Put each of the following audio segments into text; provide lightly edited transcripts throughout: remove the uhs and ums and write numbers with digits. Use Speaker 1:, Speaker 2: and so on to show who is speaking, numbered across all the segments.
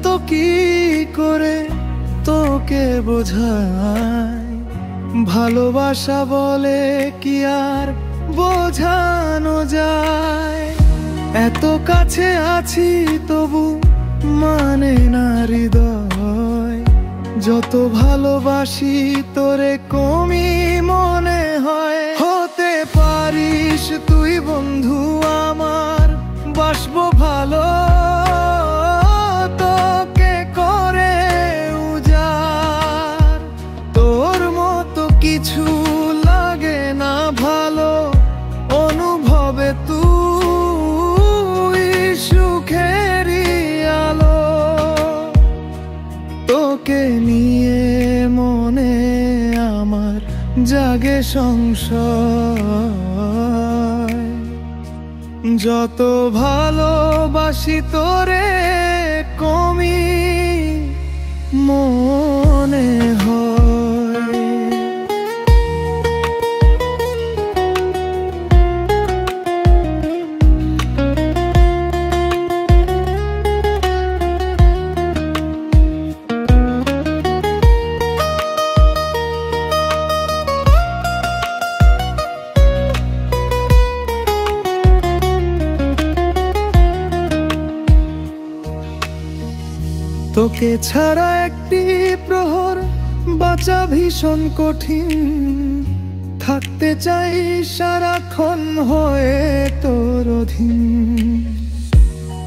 Speaker 1: তো কি করে তোকে বোঝাই, ভালোবাসা বলে কি আর বোঝানো যায়। এত কাছে আছি তবু মানে না হৃদয়, যত ভালোবাসি তোরে কমই মনে হয়। হতে পারিস তুই বন্ধু আমার, বাসবো ভালো তোকে করে উজাড়। তোর মতো কিছু লাগে না ভালো, অনুভবে তুই সুখেরই আলো। তোকে নিয়ে মনে আমার জাগে সংশয়, যত ভালোবাসি তোরে কমই মনে হয়। তোকে ছাড়া একটি প্রহর বাঁচা ভীষণ কঠিন, থাকতে চাই সারাক্ষণ হয়ে তোর অধীন।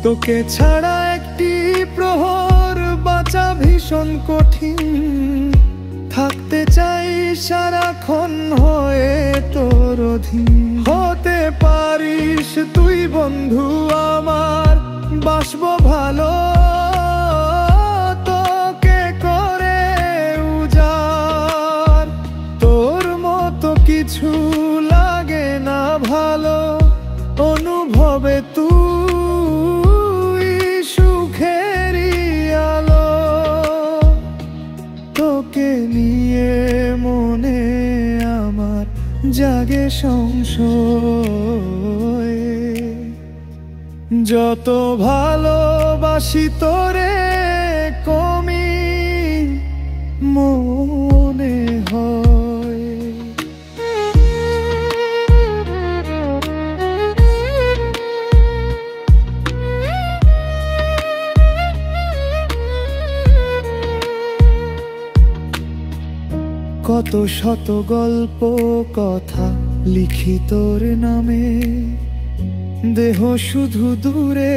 Speaker 1: তোকে ছাড়া একটি প্রহর বাঁচা ভীষণ কঠিন, থাকতে চাই সারাক্ষণ হয়ে তোর অধীন। হতে পারিস তুই বন্ধু আমার, বাসবো ভালো তোকে করে উজাড়। তোর মতো কিছু লাগে না ভালো, অনুভবে তুই সুখেরই আলো। তোকে নিয়ে মনে আমার জাগে সংশয়, যত ভালোবাসি তোরে কমই মনে হয়। কত শত গল্প কথা লিখি তোর নামে, দেহ শুধু দূরে।